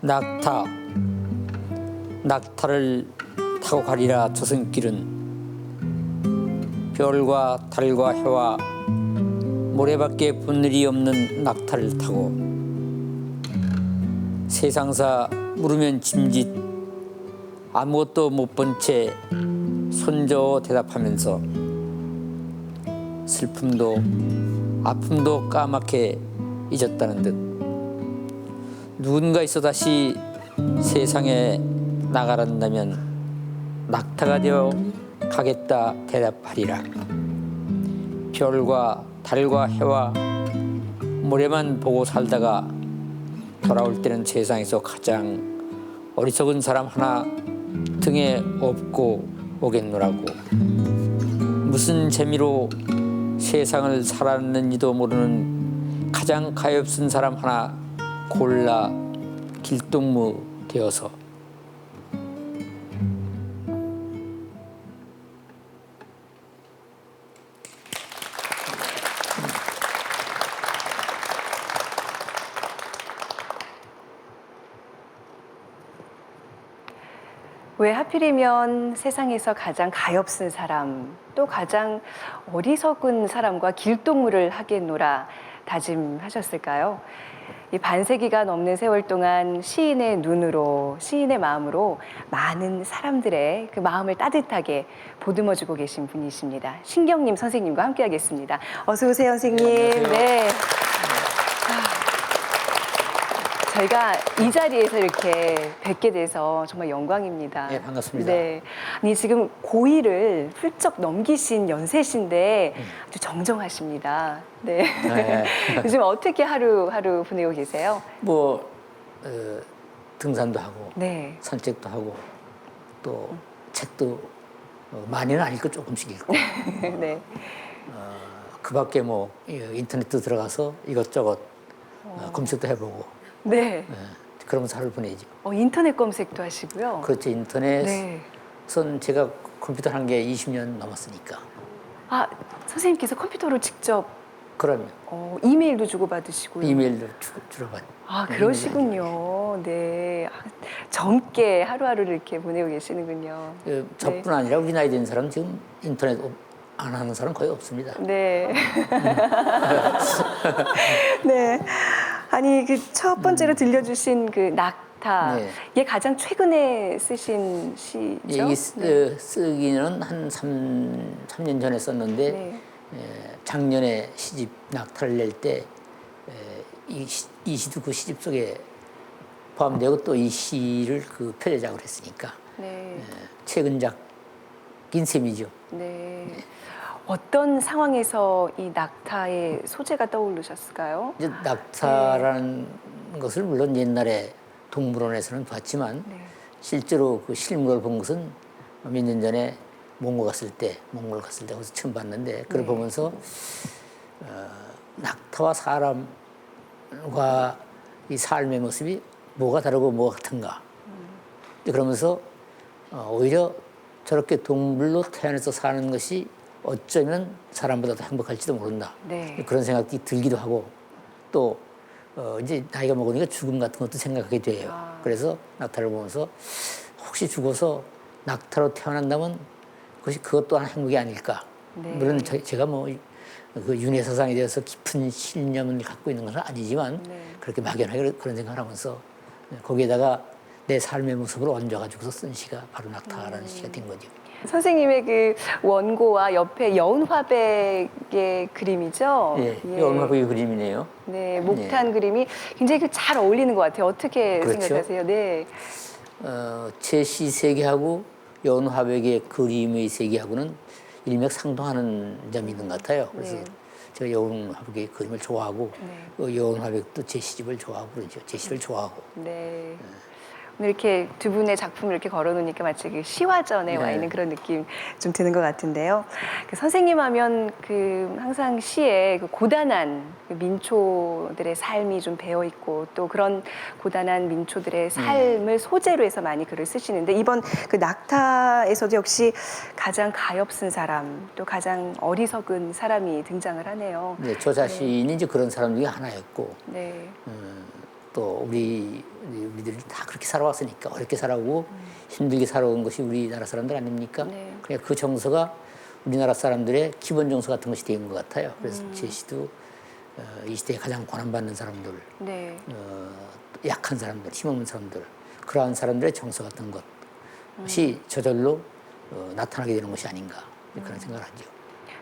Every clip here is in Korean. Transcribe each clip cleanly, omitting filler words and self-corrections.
낙타, 낙타를 타고 가리라 조선길은 별과 달과 해와 모래밖에 본 일이 없는 낙타를 타고 세상사 물으면 짐짓 아무것도 못 본 채 손저어 대답하면서 슬픔도 아픔도 까맣게 잊었다는 듯 누군가 있어 다시 세상에 나가란다면 낙타가 되어 가겠다 대답하리라. 별과 달과 해와 모래만 보고 살다가 돌아올 때는 세상에서 가장 어리석은 사람 하나 등에 업고 오겠노라고. 무슨 재미로 세상을 살았는지도 모르는 가장 가엾은 사람 하나 골라 길동무 되어서. 왜 하필이면 세상에서 가장 가엾은 사람, 또 가장 어리석은 사람과 길동무를 하겠노라 다짐하셨을까요? 이 반세기가 넘는 세월 동안 시인의 눈으로, 시인의 마음으로 많은 사람들의 그 마음을 따뜻하게 보듬어주고 계신 분이십니다. 신경림 선생님과 함께하겠습니다. 어서 오세요, 선생님. 네. 저희가 이 자리에서 이렇게 뵙게 돼서 정말 영광입니다. 네, 반갑습니다. 네. 아니, 지금 고2를 훌쩍 넘기신 연세신데 아주 정정하십니다. 네. 네. 요즘 어떻게 하루하루 보내고 계세요? 뭐 등산도 하고 네. 산책도 하고 또 책도 많이는 안 읽고 조금씩 읽고 네. 그 밖에 뭐 인터넷도 들어가서 이것저것 검색도 해보고 네. 그러면서 하루를 보내죠. 인터넷 검색도 하시고요. 그렇죠. 인터넷은 네. 제가 컴퓨터 한 게 20년 넘었으니까. 아, 선생님께서 컴퓨터로 직접 그러면 이메일도 주고받으시고요. 이메일도 주고받고. 아, 그러시군요. 네. 아, 젊게 하루하루를 이렇게 보내고 계시는군요. 저뿐 아니라 우리 나이 된 사람 지금 인터넷 안 하는 사람 거의 없습니다. 네. 네. 아니, 그 첫 번째로 들려주신 그 낙타, 네. 이게 가장 최근에 쓰신 시죠? 이 쓰기는 한 3년 전에 썼는데 네. 작년에 시집 낙타를 낼 때 이 시도 그 시집 속에 포함되고 또 이 시를 그 표제작을 했으니까 네. 최근작인 셈이죠. 네. 어떤 상황에서 이 낙타의 소재가 떠오르셨을까요? 이제 낙타라는 것을 물론 옛날에 동물원에서는 봤지만 네. 실제로 그 실물을 본 것은 몇 년 전에 몽골 갔을 때 거기서 처음 봤는데 그걸 보면서 낙타와 사람과 이 삶의 모습이 뭐가 다르고 뭐가 같은가. 그러면서 오히려 저렇게 동물로 태어나서 사는 것이 어쩌면 사람보다 더 행복할지도 모른다. 네. 그런 생각이 들기도 하고 또 이제 나이가 먹으니까 죽음 같은 것도 생각하게 돼요. 그래서 낙타를 보면서 혹시 죽어서 낙타로 태어난다면 그것 또한 행복이 아닐까. 네. 물론 제가 뭐 그 윤회 사상에 대해서 깊은 신념을 갖고 있는 건 아니지만 그렇게 막연하게 그런 생각을 하면서 거기에다가 내 삶의 모습을 얹어가지고서 쓴 시가 바로 낙타라는 시가 된 거죠. 선생님의 그 원고와 옆에 여운화백의 그림이죠? 예, 여운화백의 그림이네요. 네, 목탄 그림이 굉장히 잘 어울리는 것 같아요. 어떻게 그렇죠. 생각하세요? 네. 제 시 세계하고 여운화백의 그림의 세계하고는 일맥상통하는 점이 있는 것 같아요. 그래서 제가 여운화백의 그림을 좋아하고 여운화백도 제 시집을 좋아하고 그러죠. 제 시를 좋아하고. 네. 이렇게 두 분의 작품을 이렇게 걸어놓으니까 마치 그 시화전에 와 네. 있는 그런 느낌 좀 드는 것 같은데요. 그 선생님 하면 그 항상 시에 그 고단한 그 민초들의 삶이 좀 배어 있고 또 그런 고단한 민초들의 삶을 소재로 해서 많이 글을 쓰시는데 이번 그 낙타에서도 역시 가장 가엾은 사람 또 가장 어리석은 사람이 등장을 하네요. 네, 저 자신이 이제 그런 사람 중에 하나였고 네. 또 우리들이 다 그렇게 살아왔으니까 어렵게 살아오고 힘들게 살아온 것이 우리나라 사람들 아닙니까? 네. 그냥 그 정서가 우리나라 사람들의 기본 정서 같은 것이 된 것 같아요. 그래서 제 시도 이 시대에 가장 고난받는 사람들, 네. 약한 사람들, 힘없는 사람들, 그러한 사람들의 정서 같은 것이 저절로 나타나게 되는 것이 아닌가 그런 생각을 하죠.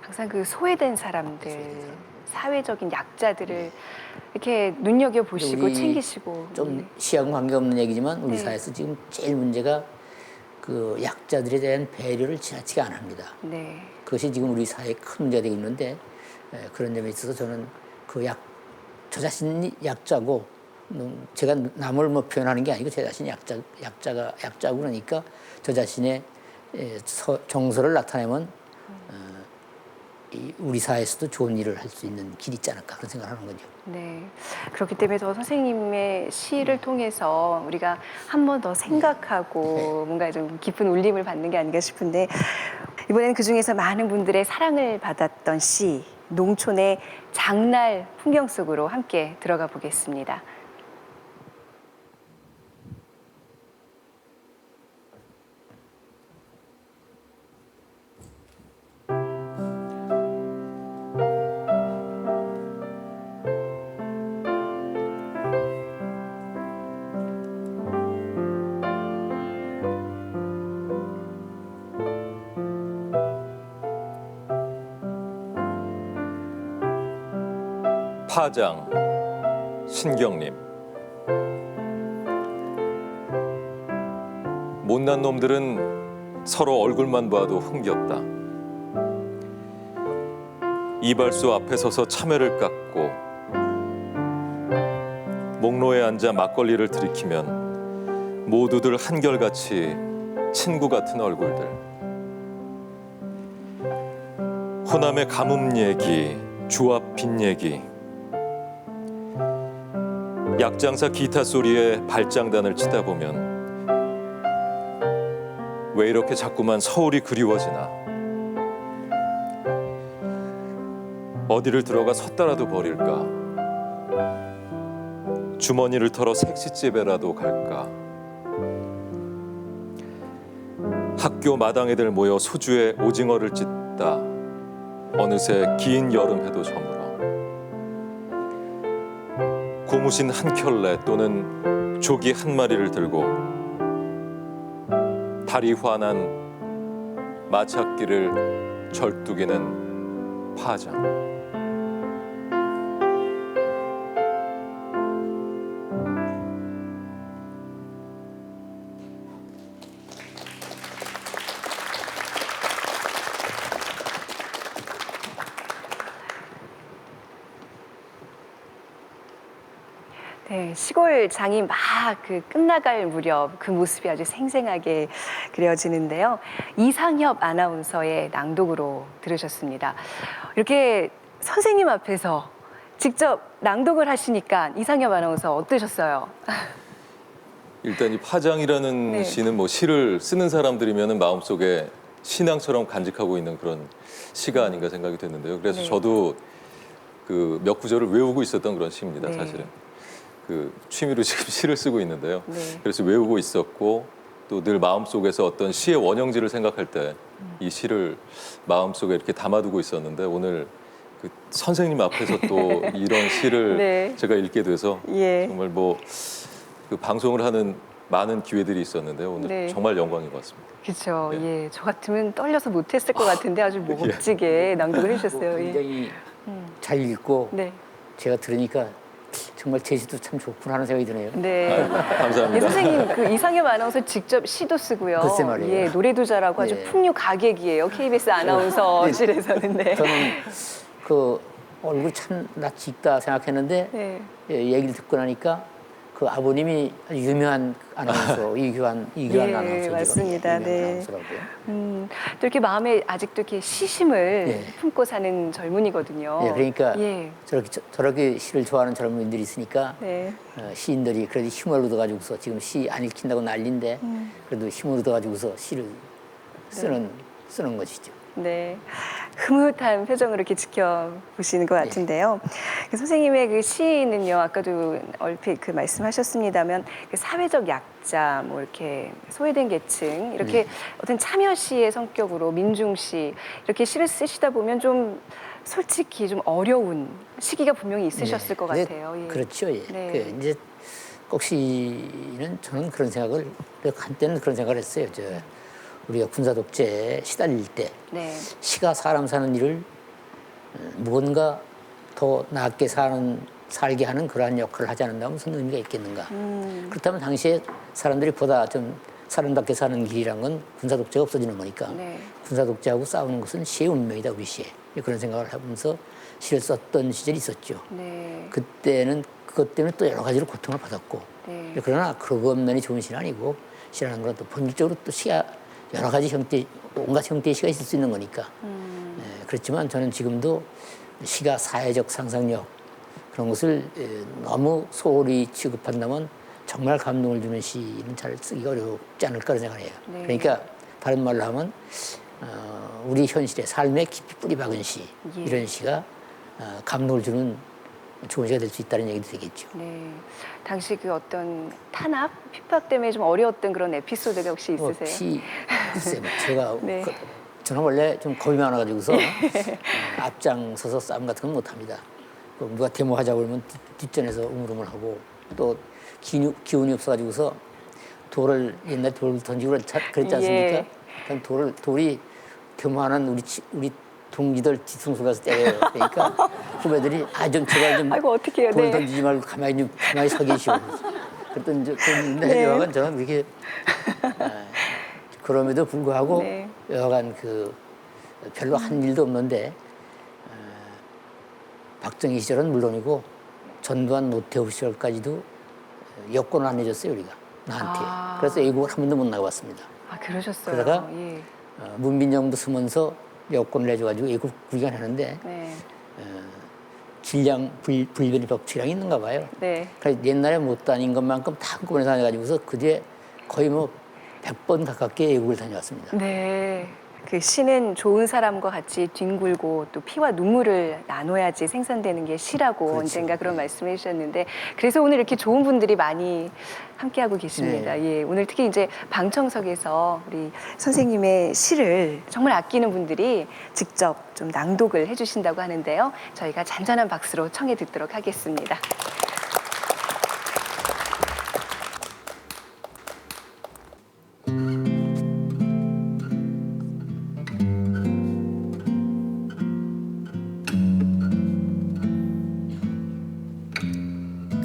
항상 그 소외된 사람들, 사회적인 약자들을 이렇게 눈여겨 보시고 우리 챙기시고 좀 시하고 관계없는 얘기지만 우리 네. 사회에서 지금 제일 문제가 그 약자들에 대한 배려를 지나치게 안 합니다. 네. 그것이 지금 우리 사회에 큰 문제가 되고 있는데 그런 점에 있어서 저는 저 자신이 약자고 제가 남을 뭐 표현하는 게 아니고 제 자신이 약자고 그러니까 저 자신의 정서를 나타내면 우리 사회에서도 좋은 일을 할 수 있는 길이 있지 않을까 그런 생각을 하는 거죠. 네. 그렇기 때문에 더 선생님의 시를 통해서 우리가 한 번 더 생각하고 뭔가 좀 깊은 울림을 받는 게 아닌가 싶은데 이번에는 그중에서 많은 분들의 사랑을 받았던 시 농촌의 장날 풍경 속으로 함께 들어가 보겠습니다. 파장 신경림. 못난 놈들은 서로 얼굴만 봐도 흥겹다. 이발소 앞에 서서 참외를 깎고 목로에 앉아 막걸리를 들이키면 모두들 한결같이 친구 같은 얼굴들. 호남의 가뭄 얘기, 주합 빚 얘기. 약장사 기타 소리에 발장단을 치다 보면 왜 이렇게 자꾸만 서울이 그리워지나. 어디를 들어가 섰다라도 버릴까. 주머니를 털어 색시집에라도 갈까. 학교 마당에들 모여 소주에 오징어를 찢다. 어느새 긴 여름해도 저물어. 고무신 한 켤레 또는 조기 한 마리를 들고 달이 환한 마찻길을 절뚝이는 파장. 네, 시골 장이 막 그 끝나갈 무렵 그 모습이 아주 생생하게 그려지는데요. 이상협 아나운서의 낭독으로 들으셨습니다. 이렇게 선생님 앞에서 직접 낭독을 하시니까 이상협 아나운서 어떠셨어요? 일단 이 파장이라는 네. 시는 뭐 시를 쓰는 사람들이면 마음속에 신앙처럼 간직하고 있는 그런 시가 아닌가 생각이 됐는데요. 그래서 네. 저도 그 몇 구절을 외우고 있었던 그런 시입니다. 네. 사실은. 그 취미로 지금 시를 쓰고 있는데요. 네. 그래서 외우고 있었고 또 늘 마음속에서 어떤 시의 원형지를 생각할 때 이 시를 마음속에 이렇게 담아두고 있었는데 오늘 그 선생님 앞에서 또 이런 시를 네. 제가 읽게 돼서 예. 정말 뭐 그 방송을 하는 많은 기회들이 있었는데요. 오늘 네. 정말 영광인 것 같습니다. 그렇죠. 예. 예, 저 같으면 떨려서 못했을 것 같은데 아주 멋지게 낭독을 해주셨어요. 예. 굉장히 잘 읽고 네. 제가 들으니까 정말 제시도 참 좋구나 하는 생각이 드네요. 네. 예, 감사합니다. 선생님 그 이상엽 아나운서 직접 시도 쓰고요. 글쎄 말이에요. 예, 노래도 잘하고 아주 예. 풍류 가객이에요. KBS 아나운서실에서는. 네. 저는 그 얼굴 참 낯이 익다 생각했는데 네. 얘기를 듣고 나니까 그 아버님이 아주 유명한 아나운서 이규환 네, 아나운서죠. 맞습니다. 유명한 네. 아나운서라고요. 또 이렇게 마음에 아직도 이렇게 시심을 예. 품고 사는 젊은이거든요. 예, 그러니까 예. 저렇게 시를 좋아하는 젊은이들이 있으니까 네. 시인들이 그래도 힘을 얻어가지고서 지금 시 안 읽힌다고 난리인데 그래도 힘을 얻어가지고서 시를 쓰는 것이죠. 네. 흐뭇한 표정으로 이렇게 지켜보시는 것 같은데요. 그 선생님의 그 시는요, 아까도 얼핏 그 말씀하셨습니다만, 그 사회적 약자, 뭐 이렇게 소외된 계층, 이렇게 어떤 참여시의 성격으로 민중시, 이렇게 시를 쓰시다 보면 좀 솔직히 좀 어려운 시기가 분명히 있으셨을 것 네, 같아요. 예. 그렇죠. 예. 네. 그 이제 꼭 시는 저는 그런 생각을 한때는 그런 생각을 했어요. 우리가 군사 독재에 시달릴 때 네. 시가 사람 사는 일을 무언가 더 낫게 살게 하는 그러한 역할을 하지 않는다면 무슨 의미가 있겠는가. 그렇다면 당시에 사람들이 보다 좀 사람답게 사는 길이란 건 군사 독재가 없어지는 거니까 네. 군사 독재하고 싸우는 것은 시의 운명이다, 우리 시에. 그런 생각을 하면서 시를 썼던 시절이 있었죠. 네. 그때는 그것 때문에 또 여러 가지로 고통을 받았고 네. 그러나 그거 없느니 좋은 시는 아니고 시라는 건 또 본질적으로 또 시가 여러 가지 형태, 온갖 형태의 시가 있을 수 있는 거니까. 그렇지만 저는 지금도 시가 사회적 상상력 그런 것을 너무 소홀히 취급한다면 정말 감동을 주는 시는 잘 쓰기가 어렵지 않을까 그런 생각을 해요. 네. 그러니까 다른 말로 하면 우리 현실의 삶에 깊이 뿌리 박은 시 예. 이런 시가 감동을 주는 좋은 시가 될 수 있다는 얘기도 되겠죠. 네. 당시 그 어떤 탄압, 핍박 때문에 좀 어려웠던 그런 에피소드가 혹시 있으세요? 글쎄, 제가 네. 저는 원래 좀 겁이 많아가지고서 앞장서서 싸움 같은 건 못합니다. 누가 데모하자고 그러면 뒷전에서 우물우물하고 또 기운이 없어가지고서 돌을 옛날 돌 던지고 그랬지 않습니까? 예. 그럼 돌이 데모하는 우리 동기들 뒤통수 가서 때려요. 그러니까 후배들이 좀 제발 좀 아이고, 어떡해요. 돌 네. 던지지 말고 가만히 서 계시오. 그랬더니 그런데 네. 여하간 저는 그렇게 그럼에도 불구하고 네. 여하간 별로 한 일도 없는데 박정희 시절은 물론이고 전두환 노태우 시절까지도 여권을 안 내줬어요, 우리가 나한테. 아. 그래서 애국을 한 번도 못 나가봤습니다. 아, 그러셨어요. 그러다가 예. 문민정부 쓰면서 여권을 내줘가지고 애국 구경하는데 네. 질량 불변의 법칙이랑 있는가 봐요. 네. 그러니까 옛날에 못 다닌 것만큼 다 한꺼번에 다녀가지고서 그 뒤에 거의 100번 가깝게 애국을 다녀왔습니다. 네. 그 시는 좋은 사람과 같이 뒹굴고 또 피와 눈물을 나눠야지 생산되는 게 시라고 그렇죠. 언젠가 그런 네. 말씀을 해주셨는데 그래서 오늘 이렇게 좋은 분들이 많이 함께하고 계십니다. 네. 예, 오늘 특히 이제 방청석에서 우리 선생님의 시를 정말 아끼는 분들이 직접 좀 낭독을 해주신다고 하는데요. 저희가 잔잔한 박수로 청해 듣도록 하겠습니다.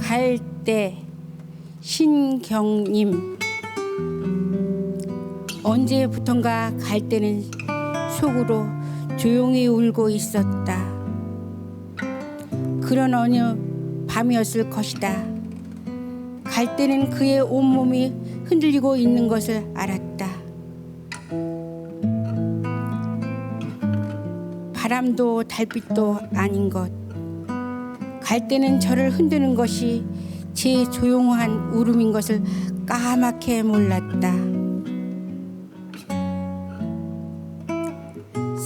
갈대 신경님. 언제부턴가 갈대는 속으로 조용히 울고 있었다. 그런 어느 밤이었을 것이다. 갈대는 그의 온몸이 흔들리고 있는 것을 알았다. 바람도 달빛도 아닌 것. 갈대는 저를 흔드는 것이 제 조용한 울음인 것을 까맣게 몰랐다.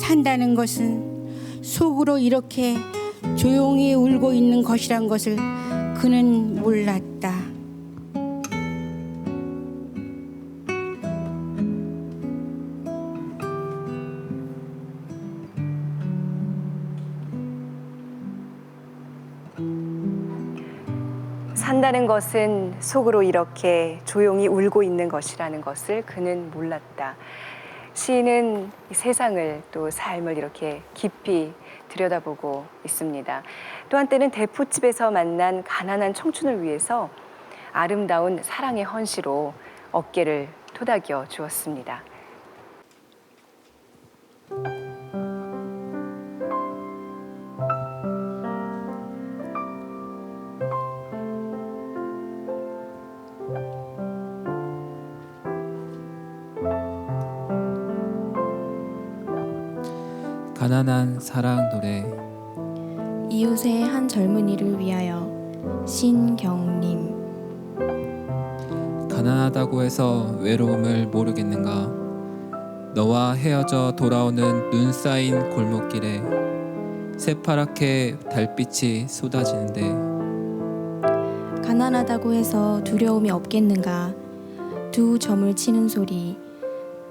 산다는 것은 속으로 이렇게 조용히 울고 있는 것이란 것을 그는 몰랐다. 산다는 것은 속으로 이렇게 조용히 울고 있는 것이라는 것을 그는 몰랐다. 시인은 이 세상을 또 삶을 이렇게 깊이 들여다보고 있습니다. 또 한때는 대포집에서 만난 가난한 청춘을 위해서 아름다운 사랑의 헌시로 어깨를 토닥여 주었습니다. 가난한 사랑 노래. 이웃의 한 젊은이를 위하여 신경림. 가난하다고 해서 외로움을 모르겠는가. 너와 헤어져 돌아오는 눈 쌓인 골목길에 새파랗게 달빛이 쏟아지는데 가난하다고 해서 두려움이 없겠는가. 두 점을 치는 소리,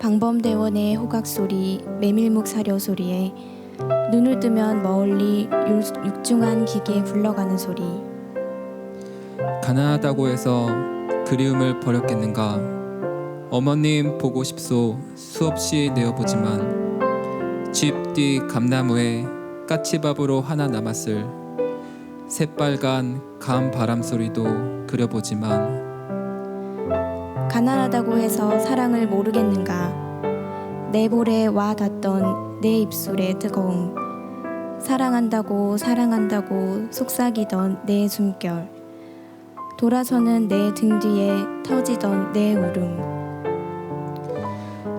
방범대원의 호각 소리, 메밀묵 사료 소리에 눈을 뜨면 멀리 육중한 기계 굴러가는 소리. 가난하다고 해서 그리움을 버렸겠는가. 어머님 보고 싶소 수없이 내어보지만 집 뒤 감나무에 까치밥으로 하나 남았을 새빨간 감 바람 소리도 그려보지만 가난하다고 해서 사랑을 모르겠는가. 내 볼에 와 닿던 내 입술의 뜨거움. 사랑한다고 사랑한다고 속삭이던 내 숨결. 돌아서는 내 등 뒤에 터지던 내 울음.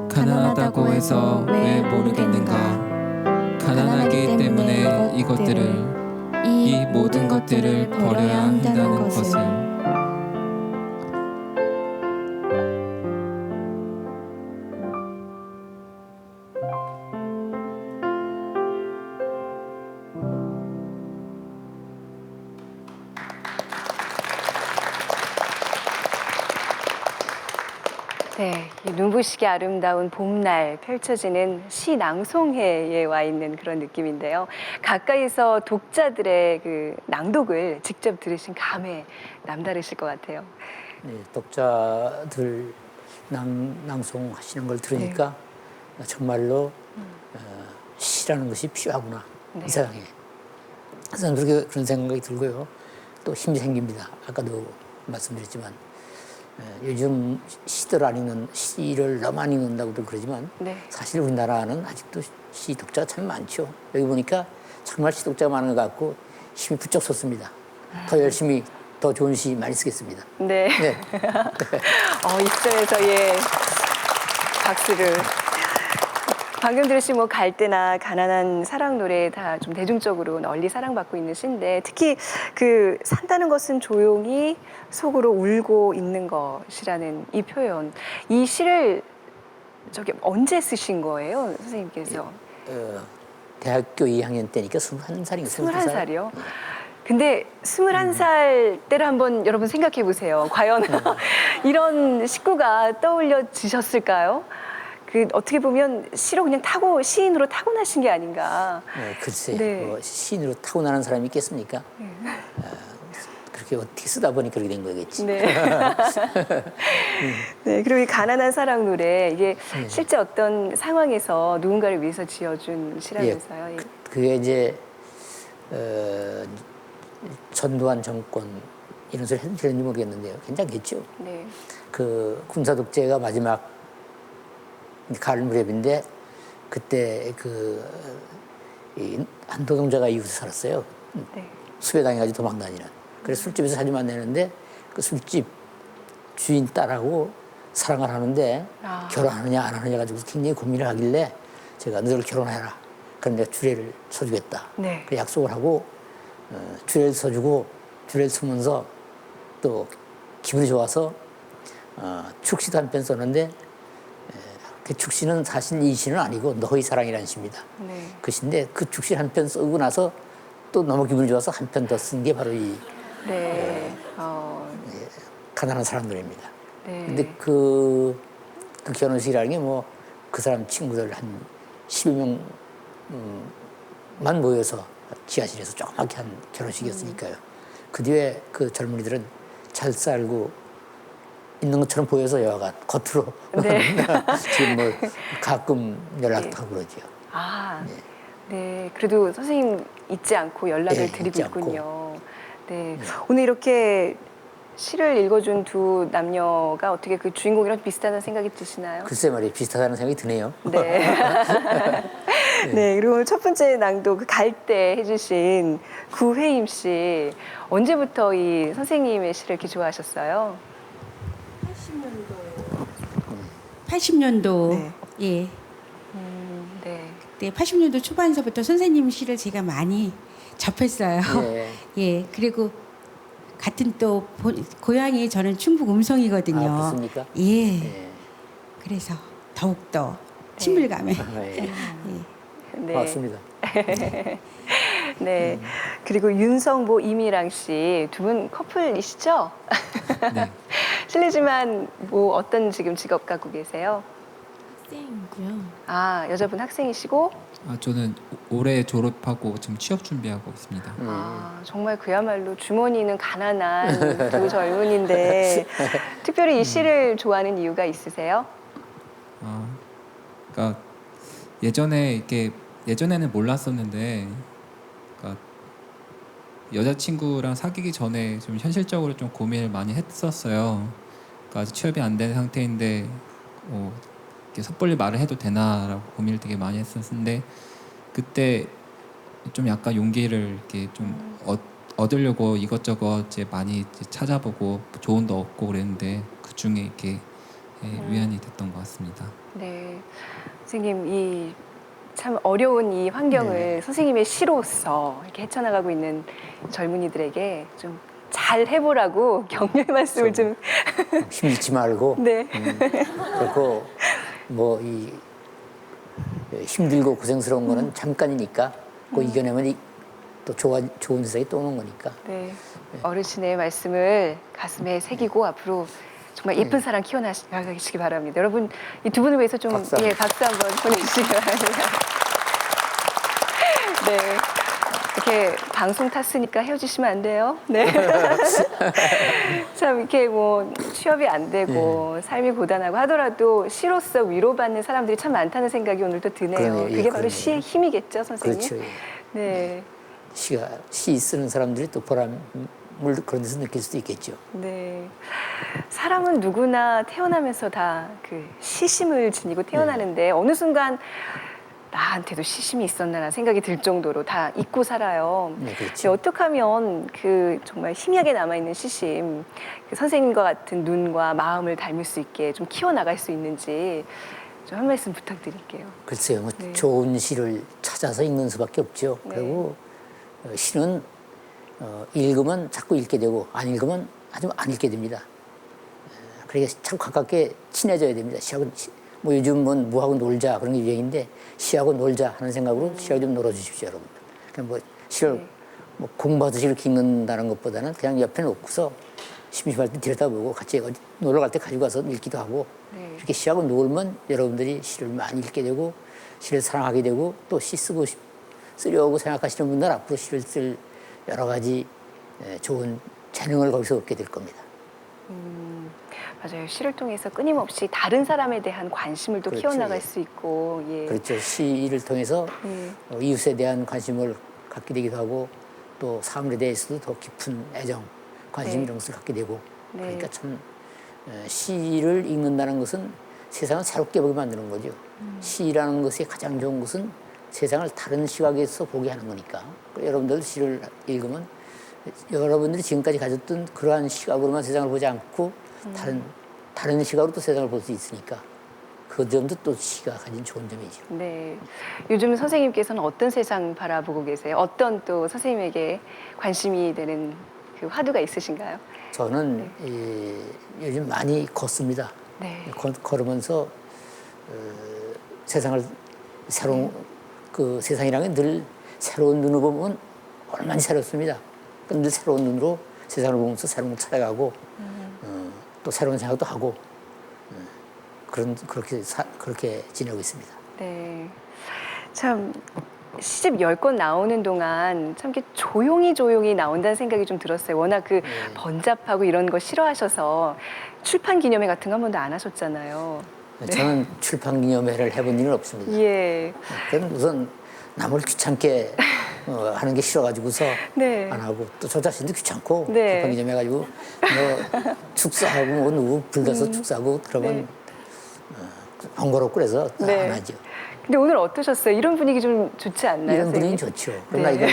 가난하다고 해서 왜 모르겠는가. 가난하기 때문에 이것들을 이 모든 것들을 버려야 한다는 것을. 네, 이 눈부시게 아름다운 봄날 펼쳐지는 시 낭송회에 와 있는 그런 느낌인데요. 가까이서 독자들의 그 낭독을 직접 들으신 감회 남다르실 것 같아요. 네, 독자들 낭송하시는 걸 들으니까 정말로 시라는 것이 필요하구나 이 세상에. 그래서 그런 생각이 들고요. 또 힘이 생깁니다. 아까도 말씀드렸지만 요즘 시들 안 읽는 시를 너무 안 읽는다고도 그러지만 사실 우리나라는 아직도 시 독자가 참 많죠. 여기 보니까 정말 시 독자가 많은 것 같고 힘이 부쩍 솟습니다. 더 열심히 더 좋은 시 많이 쓰겠습니다. 네. 입장에서 박수를. 방금 들으신 뭐 갈대나 가난한 사랑 노래 다 좀 대중적으로 널리 사랑받고 있는 시인데 특히 그 산다는 것은 조용히 속으로 울고 있는 것이라는 이 표현, 이 시를 언제 쓰신 거예요, 선생님께서? 대학교 2학년 때니까 21살인가 21살이요? 근데 21살 때를 한번 여러분 생각해 보세요. 과연 이런 식구가 떠올려지셨을까요? 그 어떻게 보면 시로 그냥 시인으로 타고나신 게 아닌가. 글쎄, 뭐 시인으로 타고나는 사람이 있겠습니까? 그렇게 어떻게 쓰다 보니 그렇게 된 거겠지. 네, 그리고 이 가난한 사랑 노래 이게 실제 어떤 상황에서 누군가를 위해서 지어준 시라면서요. 그게 이제 전두환 정권 이런 소리 했는지 모르겠는데요. 괜찮겠죠. 네. 그 군사 독재가 마지막 가을 무렵인데 그때 이 한도동자가 이웃에 살았어요. 수배당해가지고 도망다니는. 그래서 술집에서 자주 만나는데 그 술집 주인 딸하고 사랑을 하는데 결혼하느냐 안 하느냐 가지고 굉장히 고민을 하길래 제가 너를 결혼해라. 그럼 내가 주례를 서주겠다. 그 약속을 하고 주례를 서주고 주례를 서면서 또 기분이 좋아서 축시도 한 편 썼는데 그 축시는 사실 이 시는 아니고 너의 사랑이라는 시입니다. 그 시인데 그 축시 한 편 쓰고 나서 또 너무 기분이 좋아서 한 편 더 쓴 게 바로 이 가난한 사랑 노래입니다. 근데 그 결혼식이라는 게 뭐 그 사람 친구들 한 10여 명만 모여서 지하실에서 조그맣게 한 결혼식이었으니까요. 그 뒤에 그 젊은이들은 잘 살고 있는 것처럼 보여서 여하가 겉으로 지금 뭐 가끔 연락도 하고 그러죠. 네. 그래도 선생님 잊지 않고 연락을 드리고 있군요. 네. 오늘 이렇게 시를 읽어준 두 남녀가 어떻게 그 주인공이랑 비슷하다는 생각이 드시나요? 글쎄 말이에요. 비슷하다는 생각이 드네요. 네. 그리고 오늘 첫 번째 낭독 그 갈대 해주신 구회임 씨 언제부터 이 선생님의 시를 이렇게 좋아하셨어요? 80년도. 네. 예. 네. 네, 80년도 초반서부터 선생님 시를 제가 많이 접했어요. 예. 예, 그리고 같은 또 고향이 저는 충북 음성이거든요. 아, 그렇습니까? 예, 예. 그래서 더욱 더 친밀감에. 예. 네. 맞습니다. 네. 그리고 윤성보, 이미랑 씨 두 분 커플이시죠? 네. 실례지만 뭐 어떤 지금 직업 갖고 계세요? 학생이고요. 아, 여자분 학생이시고 저는 올해 졸업하고 지금 취업 준비하고 있습니다. 아, 정말 그야말로 주머니는 가난한 두 젊은인데 특별히 이 시를 좋아하는 이유가 있으세요? 그러니까 예전에는 몰랐었는데, 그러니까 여자친구랑 사귀기 전에 좀 현실적으로 좀 고민을 많이 했었어요. 그러니까 아직 취업이 안 된 상태인데 이렇게 섣불리 말을 해도 되나라고 고민을 되게 많이 했었는데, 그때 좀 약간 용기를 이렇게 좀 얻으려고 이것저것 이제 많이 이제 찾아보고 조언도 얻고 그랬는데, 그 중에 이렇게 위안이 됐던 것 같습니다. 네. 선생님, 이 참 어려운 이 환경을 네. 선생님의 시로서 이렇게 헤쳐나가고 있는 젊은이들에게 좀 잘 해보라고 격려의 말씀을 좀. 힘주지 말고. 네. 그렇고 뭐 이 힘들고 고생스러운 거는 잠깐이니까 그 이겨내면 또 좋은 세상이 또 오는 거니까. 네. 어르신의 말씀을 가슴에 새기고 앞으로 정말 예쁜 사랑 키워나가시기 바랍니다. 여러분, 이 두 분을 위해서 좀 박수 박수 한번 보내주시기 바랍니다. 네. 이렇게 방송 탔으니까 헤어지시면 안 돼요. 네. 참 이렇게 뭐 취업이 안 되고 삶이 고단하고 하더라도 시로서 위로받는 사람들이 참 많다는 생각이 오늘 또 드네요. 그러네요. 그게 예, 바로 그러네요. 시의 힘이겠죠, 선생님? 그렇죠. 예. 네. 시 쓰는 사람들이 또 보람을 그런 데서 느낄 수도 있겠죠. 네. 사람은 누구나 태어나면서 다 그 시심을 지니고 태어나는데 어느 순간 나한테도 시심이 있었나라는 생각이 들 정도로 다 잊고 살아요. 네, 근데 그렇죠. 어떻게 하면 그 정말 희미하게 남아있는 시심, 그 선생님과 같은 눈과 마음을 닮을 수 있게 좀 키워나갈 수 있는지 좀 한 말씀 부탁드릴게요. 글쎄요, 뭐 네. 좋은 시를 찾아서 읽는 수밖에 없죠. 네. 그리고 시는 읽으면 자꾸 읽게 되고 안 읽으면 아주 안 읽게 됩니다. 그러니까 참 가깝게 친해져야 됩니다. 시하고 뭐 요즘은 뭐하고 놀자 그런 게 유행인데 시하고 놀자 하는 생각으로 시하고 좀 놀아주십시오, 여러분. 그냥 뭐 시를 네. 뭐 공부하듯이 이렇게 읽는다는 것보다는 그냥 옆에 놓고서 심심할 때 들여다보고 같이 어디 놀러 갈 때 가지고 가서 읽기도 하고 네. 이렇게 시하고 놀면 여러분들이 시를 많이 읽게 되고 시를 사랑하게 되고 또 시 쓰려고 생각하시는 분들 앞으로 시를 쓸 여러 가지 좋은 재능을 거기서 얻게 될 겁니다. 맞아요. 시를 통해서 끊임없이 다른 사람에 대한 관심을 또 그렇죠. 키워나갈 예. 수 있고, 예. 그렇죠. 시를 통해서 예. 이웃에 대한 관심을 갖게 되기도 하고 또 사물에 대해서도 더 깊은 애정, 관심 네. 이런 것을 갖게 되고 네. 그러니까 참 시를 읽는다는 것은 세상을 새롭게 보게 만드는 거죠. 시라는 것의 가장 좋은 것은 세상을 다른 시각에서 보게 하는 거니까 여러분들도 시를 읽으면 여러분들이 지금까지 가졌던 그러한 시각으로만 세상을 보지 않고 다른 시각으로 또 세상을 볼 수 있으니까 그 점도 또 시가 가진 좋은 점이죠. 네. 요즘 선생님께서는 어떤 세상 바라보고 계세요? 어떤 또 선생님에게 관심이 되는 그 화두가 있으신가요? 저는 요즘 많이 걷습니다. 네. 걸으면서 세상을 새로운 그 세상이라는 게 늘 새로운 눈으로 보면 얼마나 새롭습니다. 늘 새로운 눈으로 세상을 보면서 새로운 걸 찾아가고 또 새로운 생각도 하고 그렇게 지내고 있습니다. 네. 참 시집 10권 나오는 동안 참 이렇게 조용히 나온다는 생각이 좀 들었어요. 워낙 그 번잡하고 이런 거 싫어하셔서 출판 기념회 같은 거 한 번도 안 하셨잖아요. 저는 출판 기념회를 해본 일은 없습니다. 예. 그건 우선 남을 귀찮게 하는 게 싫어가지고서 네. 안 하고 또 저 자신도 귀찮고 네. 출판 기념회 해가지고 뭐 축사하고 뭐 누구 불러서 축사하고 그러면 번거롭고 그래서 네. 안 하죠. 근데 오늘 어떠셨어요? 이런 분위기 좀 좋지 않나요? 이런 분위기는 선생님? 좋죠. 그러나 네. 이건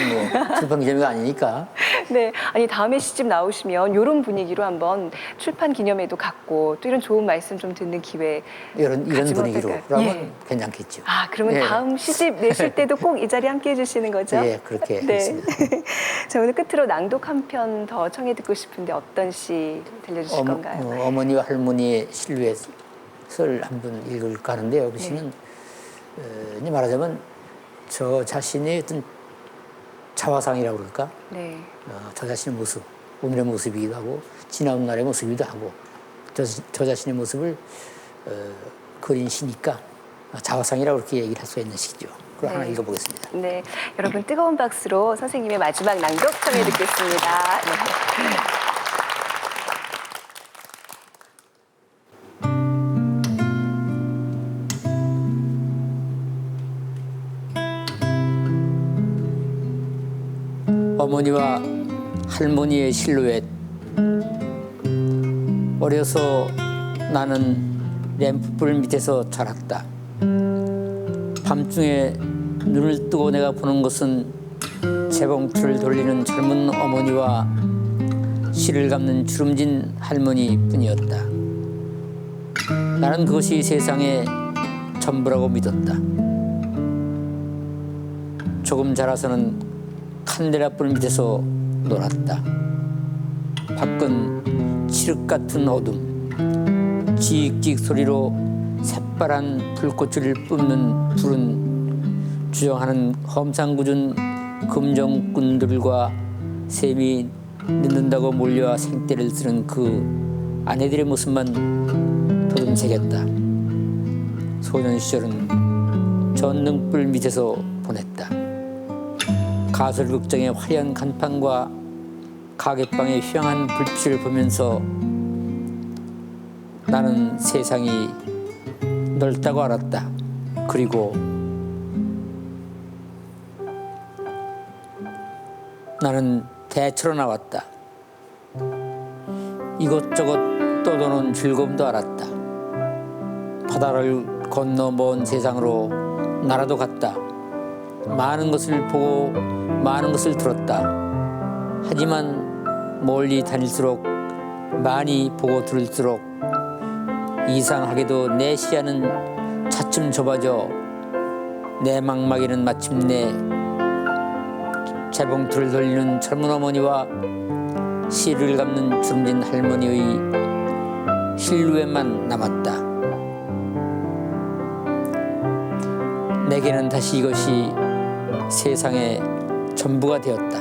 뭐 출판 기념회가 아니니까 네, 아니 다음에 시집 나오시면 이런 분위기로 한번 출판 기념회도 갖고 또 이런 좋은 말씀 좀 듣는 기회. 이런 가지면 분위기로 어떨까요? 그러면 예. 괜찮겠죠. 아, 그러면 예. 다음 시집 내실 때도 꼭 이 자리에 함께해 주시는 거죠? 예, 그렇게 네. 했습니다. 자, 오늘 끝으로 낭독 한 편 더 청해 듣고 싶은데 어떤 시 들려주실 건가요? 어머니와 할머니의 실루엣을 한번 읽을까 하는데요. 그 시는 이제 말하자면 저 자신의 어떤 자화상이라고 그럴까? 네. 저 자신의 모습, 오늘의 모습이기도 하고 지나온 날의 모습이기도 하고 저 자신의 모습을 그린 시니까 자화상이라고 그렇게 얘기를 할 수 있는 시죠. 그럼 하나 네. 읽어보겠습니다. 네, 여러분 뜨거운 박수로 선생님의 마지막 낭독 청해 듣겠습니다. 네. 어머니와 할머니의 실루엣. 어려서 나는 램프불 밑에서 자랐다. 밤중에 눈을 뜨고 내가 보는 것은 재봉틀을 돌리는 젊은 어머니와 실을 감는 주름진 할머니뿐이었다. 나는 그것이 세상의 전부라고 믿었다. 조금 자라서는 칸데라불 밑에서 놀았다. 밖은 칠흑 같은 어둠, 지익지익 소리로 새파란 불꽃을 뿜는 불은 주정하는 험상궂은 금정꾼들과 샘이 늦는다고 몰려와 생떼를 쓰는 그 아내들의 모습만 도둠새겼다. 소년 시절은 전등불 밑에서 보냈다. 가설극장의 화려한 간판과 가게방의 휘황한 불빛을 보면서 나는 세상이 넓다고 알았다. 그리고 나는 대처로 나왔다. 이것저것 떠도는 즐거움도 알았다. 바다를 건너 먼 세상으로 나라도 갔다. 많은 것을 보고 많은 것을 들었다. 하지만 멀리 다닐수록 많이 보고 들을수록 이상하게도 내 시야는 차츰 좁아져 내 망막에는 마침내 재봉틀을 돌리는 젊은 어머니와 실을 감는 주름진 할머니의 실루엣만 남았다. 내게는 다시 이것이 세상의 전부가 되었다.